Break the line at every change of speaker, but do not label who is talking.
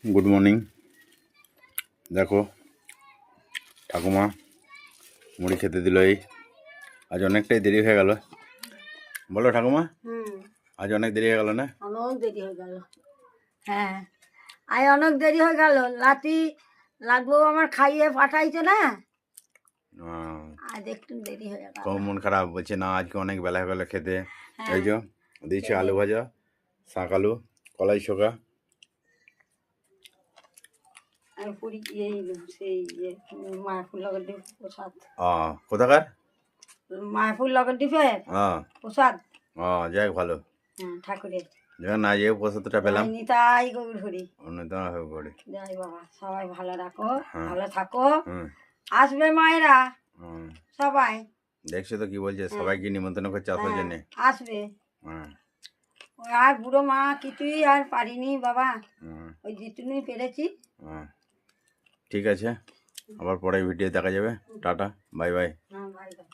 Good morning. দেখো ঠাকুমা মুড়ি খেতে দিল। এই আজ অনেকটাই দেরি হয়ে গেল। বলো ঠাকুমা, আজ অনেক দেরি হয়ে গেল না?
অনেক দেরি হয়ে গেল। হ্যাঁ, আজ অনেক দেরি হয়ে গেল। লাতি লাগবো আমার খাইয়ে পাঠাইছে না, আজ একটু দেরি হয়ে গেল।
কম মন খারাপ, বলছে না আজকে অনেক বেলা হয়ে গেল খেতে। এই যে দিয়েছে আলু ভাজা, শাক আলু, কলাই শোকা।
আমি পুরি সেই মায়াপুর লগের ডিপ প্রসাদ।
কোথাকার?
মায়াপুর লগের ডিপে প্রসাদ।
যাই ভালো।
হ্যাঁ, ঠাকুরের
যখন না যে প্রসাদটা পেলাম।
নিতাই গৌর হরি।
যাই
বাবা, সবাই ভালো রাখো,
হ্যাঁ।
ভালো থাকো। আসবে মায়েরা সবাই।
দেখছো তো কি বলছে, সবাইকে নিমন্ত্রণ করছে আসার জন্য।
আসবে। আর বুড়ো মা কিছুই আর পারিনি বাবা, ওই যেটুকুই পেরেছি।
ঠিক আছে, আবার পরে ভিডিও দেখা যাবে। Tata, bye bye.
হ্যাঁ, বাই বাই।